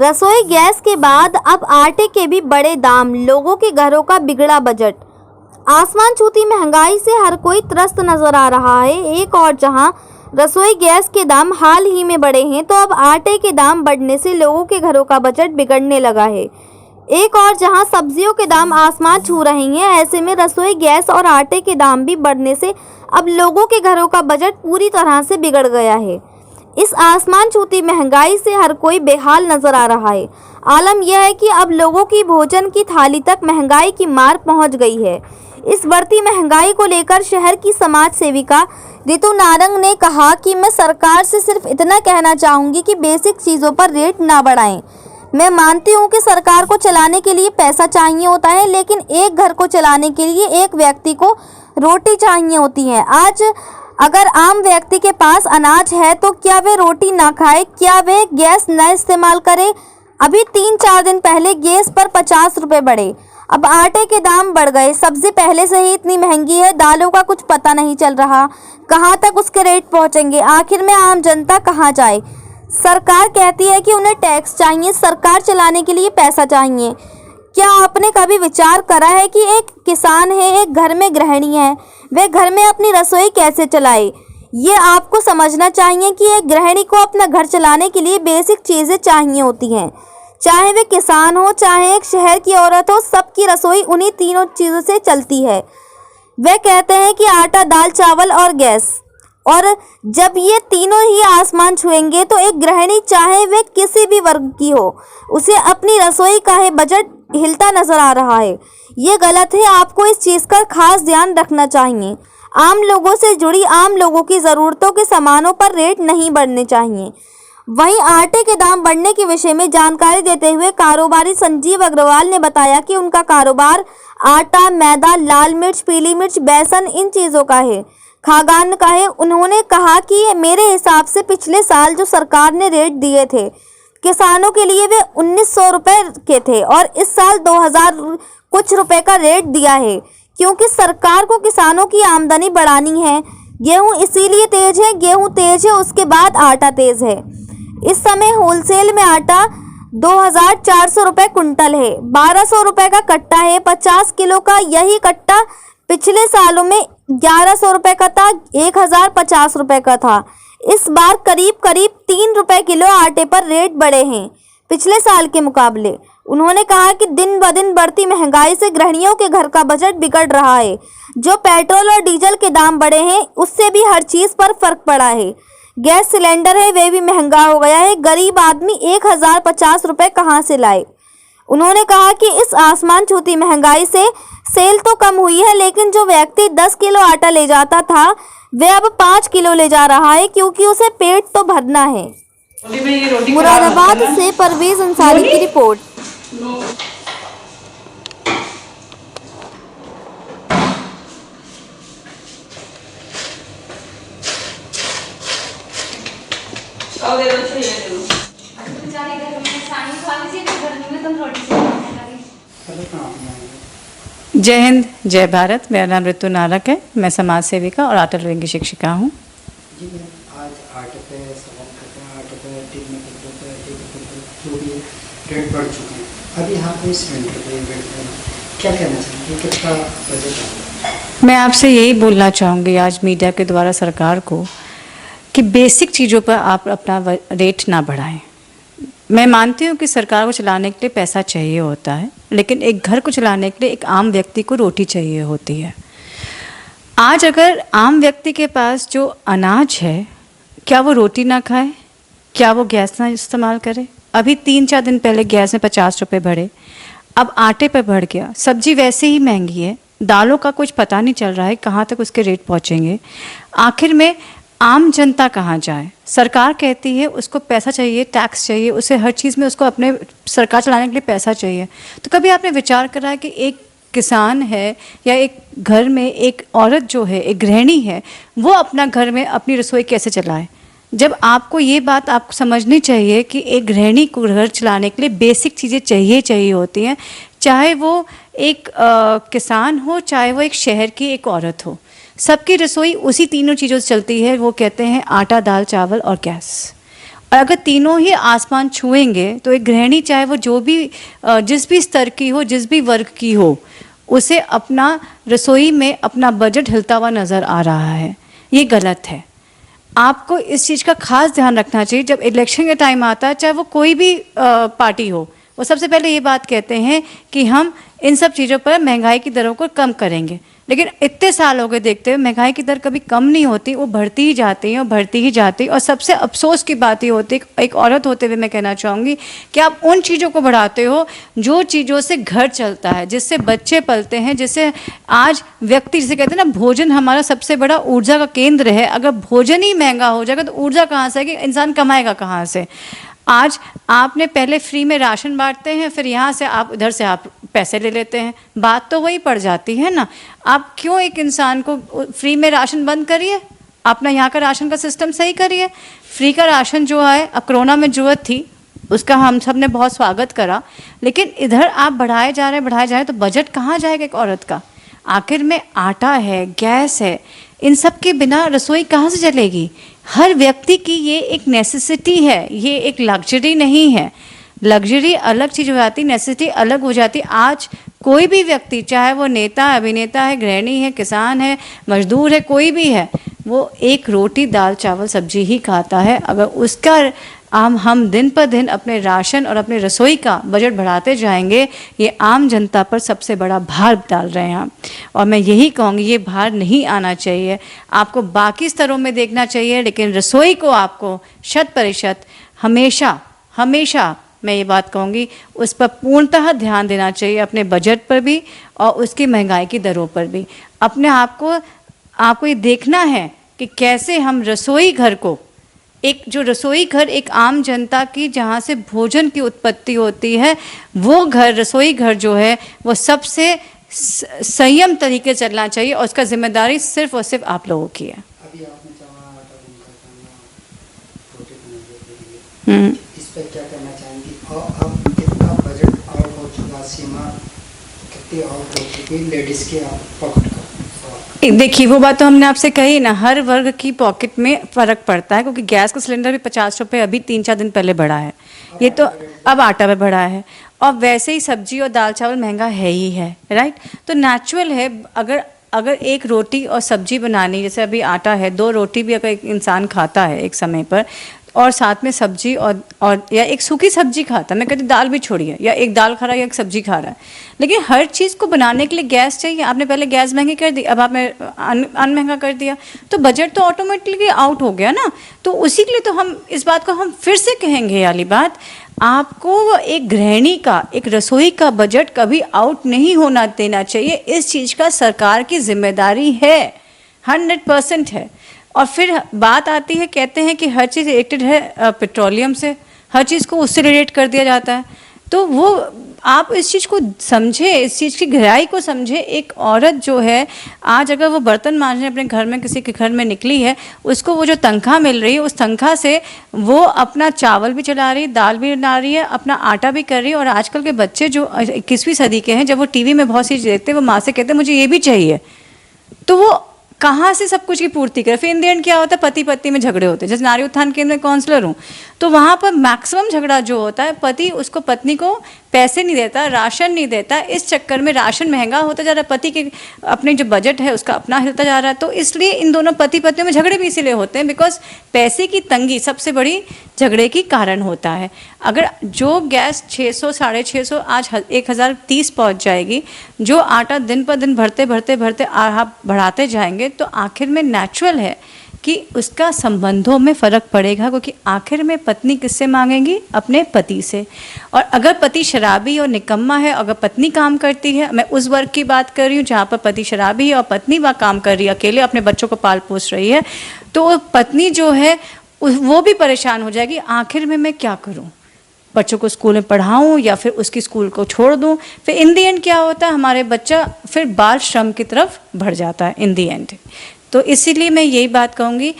रसोई गैस के बाद अब आटे के भी बड़े दाम, लोगों के घरों का बिगड़ा बजट। आसमान छूती महंगाई से हर कोई त्रस्त नजर आ रहा है। एक और जहां रसोई गैस के दाम हाल ही में बढ़े हैं, तो अब आटे के दाम बढ़ने से लोगों के घरों का बजट बिगड़ने लगा है। एक और जहां सब्जियों के दाम आसमान छू रहे हैं, ऐसे में रसोई गैस और आटे के दाम भी बढ़ने से अब लोगों के घरों का बजट पूरी तरह से बिगड़ गया है। इस आसमान छूती महंगाई से हर कोई बेहाल नजर आ रहा है। आलम यह है कि अब लोगों की भोजन की थाली तक महंगाई की मार पहुंच गई है। इस बढ़ती महंगाई को लेकर शहर की समाज सेविका रितु नारंग ने कहा कि मैं सरकार से सिर्फ इतना कहना चाहूँगी कि बेसिक चीज़ों पर रेट ना बढ़ाएं। मैं मानती हूँ कि सरकार को चलाने के लिए पैसा चाहिए होता है, लेकिन एक घर को चलाने के लिए एक व्यक्ति को रोटी चाहिए होती है। आज अगर आम व्यक्ति के पास अनाज है तो क्या वे रोटी ना खाए? क्या वे गैस न इस्तेमाल करे? अभी 3-4 दिन पहले गैस पर 50 रुपये बढ़े, अब आटे के दाम बढ़ गए। सब्जी पहले से ही इतनी महंगी है, दालों का कुछ पता नहीं चल रहा, कहाँ तक उसके रेट पहुँचेंगे। आखिर में आम जनता कहाँ जाए? सरकार कहती है कि उन्हें टैक्स चाहिए, सरकार चलाने के लिए पैसा चाहिए। क्या आपने कभी विचार करा है कि एक किसान है, एक घर में गृहिणी है, वे घर में अपनी रसोई कैसे चलाए? ये आपको समझना चाहिए कि एक गृहिणी को अपना घर चलाने के लिए बेसिक चीज़ें चाहिए होती हैं। चाहे वे किसान हो, चाहे एक शहर की औरत हो, सबकी रसोई उन्हीं तीनों चीज़ों से चलती है। वे कहते हैं कि आटा, दाल, चावल और गैस, और जब ये तीनों ही आसमान छुएंगे तो एक गृहिणी चाहे वे किसी भी वर्ग की हो, उसे अपनी रसोई का है बजट हिलता नजर आ रहा है। ये गलत है। आपको इस चीज़ का खास ध्यान रखना चाहिए। आम लोगों से जुड़ी आम लोगों की ज़रूरतों के सामानों पर रेट नहीं बढ़ने चाहिए। वहीं आटे के दाम बढ़ने के विषय में जानकारी देते हुए कारोबारी संजीव अग्रवाल ने बताया कि उनका कारोबार आटा, मैदा, लाल मिर्च, पीली मिर्च, बेसन, इन चीज़ों का है, खाद्यान्न का है। उन्होंने कहा कि मेरे हिसाब से पिछले साल जो सरकार ने रेट दिए थे किसानों के लिए, वे 1900 रुपये के थे, और इस साल 2000 कुछ रुपए का रेट दिया है, क्योंकि सरकार को किसानों की आमदनी बढ़ानी है। गेहूं इसीलिए तेज है, गेहूं तेज है, उसके बाद आटा तेज है। इस समय होलसेल में आटा 2400 रुपये कुंटल है, 1200 रुपये का कट्टा है। 50 किलो का यही कट्टा पिछले सालों में 1100 रुपये का था, 1050 रुपये का था। इस बार करीब 3 रुपये किलो आटे पर रेट बढ़े हैं पिछले साल के मुकाबले। उन्होंने कहा कि दिन ब दिन बढ़ती महंगाई से गृहिणियों के घर का बजट बिगड़ रहा है। जो पेट्रोल और डीजल के दाम बढ़े हैं, उससे भी हर चीज़ पर फर्क पड़ा है। गैस सिलेंडर है, वे भी महंगा हो गया है। गरीब आदमी 1050 रुपये कहाँ से लाए? उन्होंने कहा कि इस आसमान छूती महंगाई से सेल तो कम हुई है, लेकिन जो व्यक्ति 10 किलो आटा ले जाता था, वे अब 5 किलो ले जा रहा है, क्योंकि उसे पेट तो भरना है। मुरादाबाद से परवेज अंसारी की रिपोर्ट। जय हिंद, जय भारत। मेरा नाम रितु नारंग है। मैं समाज सेविका और आटा लोइंग की शिक्षिका हूँ। जी मैम, आज आटे पे सवाल करते हैं। आटे पे 3 रुपये जो भी रेट बढ़ चुके हैं, अभी यहाँ पे सिलेंडर पे क्या कहना चाहिए, कितना बजट है? मैं आपसे यही बोलना चाहूँगी आज मीडिया के द्वारा सरकार को कि बेसिक चीज़ों पर आप अपना रेट ना बढ़ाएं। मैं मानती हूँ कि सरकार को चलाने के लिए पैसा चाहिए होता है, लेकिन एक घर को चलाने के लिए एक आम व्यक्ति को रोटी चाहिए होती है। आज अगर आम व्यक्ति के पास जो अनाज है, क्या वो रोटी ना खाए? क्या वो गैस ना इस्तेमाल करे? अभी 3-4 दिन पहले गैस में 50 रुपये बढ़े, अब आटे पर बढ़ गया। सब्जी वैसे ही महंगी है, दालों का कुछ पता नहीं चल रहा है कहाँ तक उसके रेट पहुँचेंगे। आखिर में आम जनता कहाँ जाए? सरकार कहती है उसको पैसा चाहिए, टैक्स चाहिए, उसे हर चीज़ में उसको अपने सरकार चलाने के लिए पैसा चाहिए। तो कभी आपने विचार करा है कि एक किसान है या एक घर में एक औरत जो है, एक गृहिणी है, वो अपना घर में अपनी रसोई कैसे चलाए? जब आपको ये बात आपको समझनी चाहिए कि एक गृहिणी को घर चलाने के लिए बेसिक चीज़ें चाहिए होती हैं, चाहे वो एक किसान हो, चाहे वो एक शहर की एक औरत हो। सबकी रसोई उसी तीनों चीज़ों से चलती है। वो कहते हैं आटा, दाल, चावल और गैस। और अगर तीनों ही आसमान छुएंगे तो एक गृहिणी चाहे वो जो भी जिस भी स्तर की हो, जिस भी वर्ग की हो, उसे अपना रसोई में अपना बजट हिलता हुआ नज़र आ रहा है। ये गलत है। आपको इस चीज़ का खास ध्यान रखना चाहिए। जब इलेक्शन का टाइम आता है, चाहे वो कोई भी पार्टी हो, वो सबसे पहले ये बात कहते हैं कि हम इन सब चीज़ों पर महंगाई की दरों को कम करेंगे, लेकिन इतने साल हो गए देखते हुए महंगाई की दर कभी कम नहीं होती, वो बढ़ती ही जाती है और बढ़ती ही जाती है। और सबसे अफसोस की बात ये होती है, एक औरत होते हुए मैं कहना चाहूँगी कि आप उन चीज़ों को बढ़ाते हो जो चीज़ों से घर चलता है, जिससे बच्चे पलते हैं, जिससे आज व्यक्ति, जिसे कहते हैं ना, भोजन हमारा सबसे बड़ा ऊर्जा का केंद्र है। अगर भोजन ही महंगा हो जाएगा तो ऊर्जा कहाँ से आएगी, इंसान कमाएगा कहाँ से। आज आपने पहले फ्री में राशन बांटते हैं, फिर यहाँ से आप इधर से आप पैसे ले लेते हैं, बात तो वही पड़ जाती है ना। आप क्यों एक इंसान को फ्री में राशन बंद करिए, अपना यहाँ का राशन का सिस्टम सही करिए। फ्री का राशन जो है, अब कोरोना में जरूरत थी, उसका हम सब ने बहुत स्वागत करा, लेकिन इधर आप बढ़ाए जा रहे हैं, तो बजट कहाँ जाएगा एक औरत का। आखिर में आटा है, गैस है, इन सब के बिना रसोई कहाँ से चलेगी। हर व्यक्ति की ये एक नेसेसिटी है, ये एक लग्जरी नहीं है। लग्जरी अलग चीज़ हो जाती, नेसेसिटी अलग हो जाती। आज कोई भी व्यक्ति, चाहे वो नेता, अभिनेता है, गृहिणी है, किसान है, मजदूर है, कोई भी है, वो एक रोटी दाल चावल सब्जी ही खाता है। अगर उसका हम दिन पर दिन अपने राशन और अपने रसोई का बजट बढ़ाते जाएंगे, ये आम जनता पर सबसे बड़ा भार डाल रहे हैं। और मैं यही कहूँगी, ये भार नहीं आना चाहिए। आपको बाकी स्तरों में देखना चाहिए, लेकिन रसोई को आपको 100% हमेशा मैं ये बात कहूँगी, उस पर पूर्णतः ध्यान देना चाहिए, अपने बजट पर भी और उसकी महंगाई की दरों पर भी। अपने आपको ये देखना है कि कैसे हम रसोई घर को, एक जो रसोई घर एक आम जनता की, जहाँ से भोजन की उत्पत्ति होती है, वो घर, रसोई घर जो है, वो सबसे संयम तरीके से चलना चाहिए और उसका जिम्मेदारी सिर्फ और सिर्फ आप लोगों की है। अभी आपने कहा आटा गुनकर करना, रोटी बनाने के लिए, इस पर क्या करना चाहेंगी? और अब कितना बजट आउट हो चुका, सीमा कितनी आउट हो चुकी लेडीज़ के आप पॉकेट का? देखिए, वो बात तो हमने आपसे कही ना, हर वर्ग की पॉकेट में फ़र्क पड़ता है, क्योंकि गैस का सिलेंडर भी 50 रुपये अभी 3-4 दिन पहले बढ़ा है, ये तो अब आटा पे बढ़ा है, और वैसे ही सब्जी और दाल चावल महंगा है ही है, राइट। तो नेचुरल है, अगर एक रोटी और सब्जी बनानी, जैसे अभी आटा है, 2 रोटी भी अगर एक इंसान खाता है एक समय पर, और साथ में सब्जी और या एक सूखी सब्जी खाता है, मैं कहती दाल भी छोड़िए, या एक दाल खा रहा है या एक सब्जी खा रहा है, लेकिन हर चीज़ को बनाने के लिए गैस चाहिए। आपने पहले गैस महंगी कर दी, अब आपने अन्न महंगा कर दिया, तो बजट तो ऑटोमेटिकली आउट हो गया ना। तो उसी के लिए तो हम इस बात को हम फिर से कहेंगे, वाली बात, आपको एक गृहिणी का, एक रसोई का बजट कभी आउट नहीं होना देना चाहिए। इस चीज़ का सरकार की जिम्मेदारी है, 100% है। और फिर बात आती है, कहते हैं कि हर चीज़ रिलेटेड है पेट्रोलियम से, हर चीज़ को उससे रिलेट कर दिया जाता है। तो वो आप इस चीज़ को समझे, इस चीज़ की गहराई को समझे। एक औरत जो है, आज अगर वो बर्तन मांजने अपने घर में किसी के घर में निकली है, उसको वो जो तनख्वाह मिल रही है, उस तनख्वाह से वो अपना चावल भी चला रही है, दाल भी बना रही है, अपना आटा भी कर रही है। और आजकल के बच्चे जो 21वीं सदी के हैं, जब वो टीवी में बहुत सी चीज़ देखते हैं, वो माँ से कहते हैं मुझे ये भी चाहिए, तो वो कहाँ से सब कुछ की पूर्ति करे। फिर इन द एंड क्या होता है, पति पत्नी में झगड़े होते हैं। जैसे नारी उत्थान केंद्र में काउंसलर हूँ, तो वहाँ पर मैक्सिमम झगड़ा जो होता है, पति उसको पत्नी को पैसे नहीं देता, राशन नहीं देता, इस चक्कर में राशन महंगा होता जा रहा है, पति के अपने जो बजट है उसका अपना हिलता जा रहा है। तो इसलिए इन दोनों पति पत्नियों में झगड़े भी इसीलिए होते हैं, बिकॉज पैसे की तंगी सबसे बड़ी झगड़े की कारण होता है। अगर जो गैस 600 650 आज 1030 पहुँच जाएगी, जो आटा दिन पर दिन बढ़ते आप बढ़ाते जाएंगे, तो आखिर में नेचुरल है कि उसका संबंधों में फ़र्क पड़ेगा, क्योंकि आखिर में पत्नी किससे मांगेंगी, अपने पति से। और अगर पति शराबी और निकम्मा है, अगर पत्नी काम करती है, मैं उस वर्ग की बात कर रही हूँ जहाँ पर पति शराबी है और पत्नी वहाँ काम कर रही है, अकेले अपने बच्चों को पाल पोस रही है, तो पत्नी जो है वो भी परेशान हो जाएगी, आखिर में मैं क्या करूँ, बच्चों को स्कूल में पढ़ाऊँ या फिर उसकी स्कूल को छोड़ दूँ। फिर इन दी एंड क्या होता है, हमारे बच्चा फिर बाल श्रम की तरफ बढ़ जाता है इन दी एंड। तो इसीलिए मैं यही बात कहूँगी,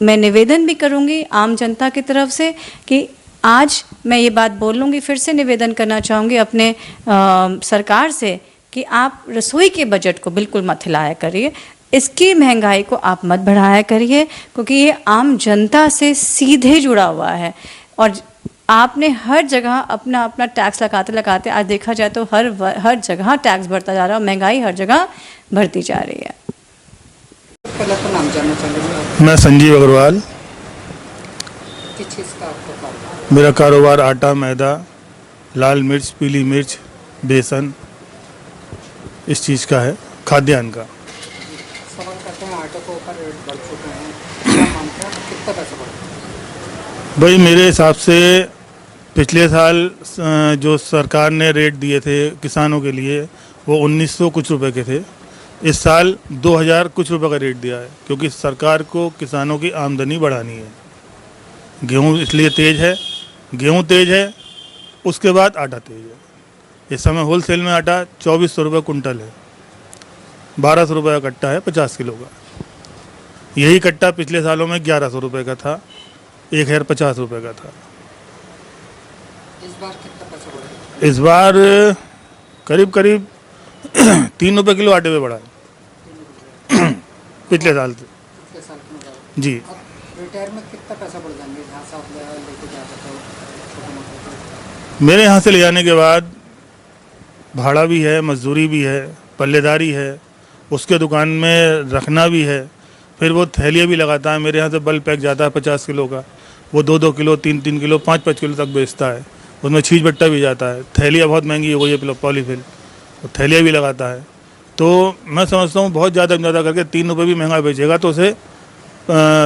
मैं निवेदन भी करूँगी आम जनता की तरफ से कि आज मैं ये बात बोल लूँगी, फिर से निवेदन करना चाहूँगी अपने सरकार से कि आप रसोई के बजट को बिल्कुल मत हिलाया करिए। इसकी महंगाई को आप मत बढ़ाया करिए, क्योंकि ये आम जनता से सीधे जुड़ा हुआ है। और आपने हर जगह अपना अपना टैक्स लगाते लगाते आज देखा जाए तो हर जगह टैक्स बढ़ता जा रहा है और महंगाई हर जगह बढ़ती जा रही है। पहले तो नाम जानना चाहेंगे, मैं संजीव अग्रवाल। किस चीज़ का आपका कारोबार? मेरा कारोबार आटा, मैदा, लाल मिर्च, पीली मिर्च, बेसन, इस चीज़ का है, खाद्यान्न का। सवाल करते हैं, आटे के ऊपर रेट बढ़ चुके हैं, क्या मानते हैं कितना पैसा बढ़ा? भाई मेरे हिसाब से पिछले साल जो सरकार ने रेट दिए थे किसानों के लिए वो 1900 कुछ रुपए के थे। इस साल 2000 कुछ रुपए का रेट दिया है, क्योंकि सरकार को किसानों की आमदनी बढ़ानी है। गेहूँ इसलिए तेज है, गेहूँ तेज है, उसके बाद आटा तेज है। इस समय होलसेल में आटा 2400 रुपये कुंटल है, 1200 रुपये का कट्टा है 50 किलो का। यही कट्टा पिछले सालों में 1100 रुपये का था, 1050 रुपये का था। इस बार कितना पैसा बढ़ा? इस बार करीब करीब 3 रुपये किलो आटे पे बढ़ा है पिछले साल से। पिछले साल में बढ़ा। जी, अब रिटायर में कितना पैसा बढ़ जाएंगे जहाँ से आप लेके जा सकते हो छोटे मोटे? मेरे यहाँ से ले जाने के बाद भाड़ा भी है, मजदूरी भी है, पल्लेदारी है, उसके दुकान में रखना भी है, फिर वो थैलियाँ भी लगाता है। मेरे यहाँ से बल्क पैक जाता है 50 किलो का, वो 2-2 किलो, 3-3 किलो, 5-5 किलो तक बेचता है। उसमें छीज बट्टा भी जाता है। थैलियाँ बहुत महंगी हो गई है पॉलीफिल, वो थैलियाँ भी लगाता है। तो मैं समझता हूँ बहुत ज़्यादा करके 3 रुपये भी महंगा बेचेगा तो उसे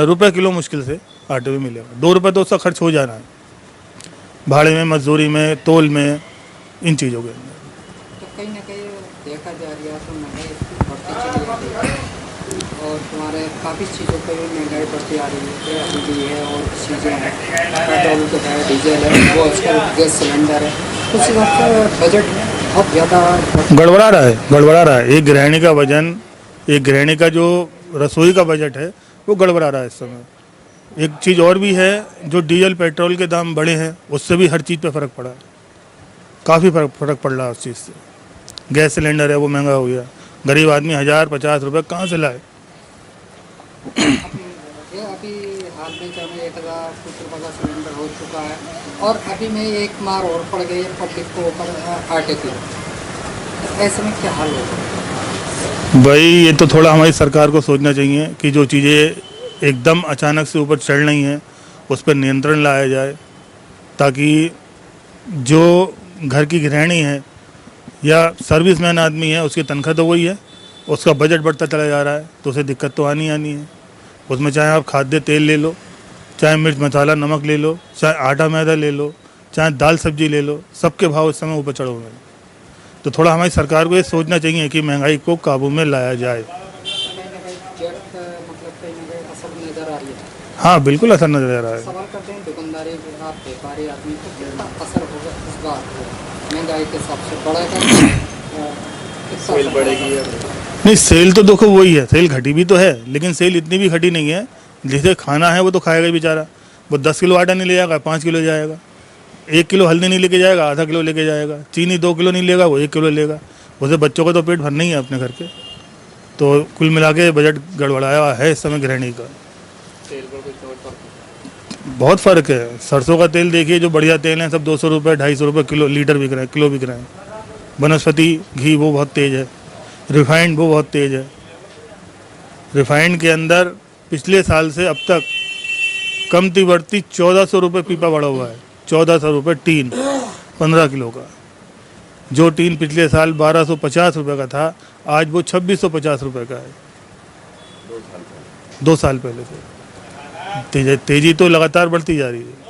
रुपये किलो मुश्किल से आटे में मिलेगा। 2 रुपये तो उसका खर्च हो जाना है, भाड़े में, मजदूरी में, तोल में, इन चीज़ों के अंदर। तो कहीं ना कहीं देखा जा रहा है तो महंगाई बढ़ती चली जा रही है और तुम्हारे काफ़ी चीज़ों पर भी महंगाई बढ़ती आ रही है। अभी भी है और चीज़ें हैं, पेट्रोल तो है, डीजल है, वो आजकल गैस सिलेंडर है, उस हिसाब से बजट बहुत ज़्यादा गड़बड़ा रहा है। एक गृहिणी का वजन, एक गृहिणी का जो रसोई का बजट है वो गड़बड़ा रहा है इस समय। एक चीज़ और भी है, जो डीजल पेट्रोल के दाम बढ़े हैं उससे भी हर चीज़ पे फ़र्क पड़ा है, काफ़ी फ़र्क पड़ रहा है उस चीज़ से। गैस सिलेंडर है वो महंगा हो गया, गरीब आदमी 1050 रुपये कहाँ से लाए। अभी हाल में जब 1000 कुछ रुपये का सिलेंडर हो चुका है और अभी में एक मार और पड़ गई है पब्लिक को ऊपर आटे की। ऐसे में क्या हाल होगा? भाई ये तो थोड़ा हमारी सरकार को सोचना चाहिए कि जो चीज़ें एकदम अचानक से ऊपर चढ़ रही हैं उस पर नियंत्रण लाया जाए, ताकि जो घर की गृहिणी है या सर्विसमैन आदमी है उसकी तनख्वाह तो वही है, उसका बजट बढ़ता चला जा रहा है तो उसे दिक्कत तो आनी है। उसमें चाहे आप खाद्य तेल ले लो, चाहे मिर्च मसाला नमक ले लो, चाहे आटा मैदा ले लो, चाहे दाल सब्जी ले लो, सबके भाव इस समय ऊपर चढ़े हुए हैं। तो थोड़ा हमारी सरकार को ये सोचना चाहिए कि महंगाई को काबू में लाया जाए। हाँ बिल्कुल असर नजर आ रहा है। सवाल करते हैं दुकानदारी आप व्यापारी आदमी को कितना असर होगा इस बार महंगाई के हिसाब से बढ़ेगा? सेल बढ़ेगी? नहीं, सेल तो देखो वही है, सेल घटी भी तो है, लेकिन सेल इतनी भी घटी नहीं है। जिसे खाना है वो तो खाएगा ही बेचारा। वो 10 किलो आटा नहीं ले जाएगा, 5 किलो जाएगा। 1 किलो हल्दी नहीं लेके जाएगा, आधा किलो लेके जाएगा। चीनी 2 किलो नहीं लेगा, वो 1 किलो लेगा। उसे बच्चों का तो पेट भरना ही है अपने घर के। तो कुल मिला के बजट गड़बड़ाया है इस समय गृहिणी का। बहुत फ़र्क है। सरसों का तेल देखिए, जो बढ़िया तेल है सब 200 रुपये 250 रुपये किलो लीटर बिक रहे हैं, किलो बिक रहे हैं। वनस्पति घी वो बहुत तेज़ है, रिफाइंड वो बहुत तेज़ है। रिफाइंड के अंदर पिछले साल से अब तक कमती बढ़ती 1400 रुपये पीपा बढ़ा हुआ है। 1400 रुपये टीन 15 किलो का। जो टीन पिछले साल 1250 रुपये का था, आज वो 2650 रुपये का है। 2 साल पहले से तेजी तो लगातार बढ़ती जा रही है।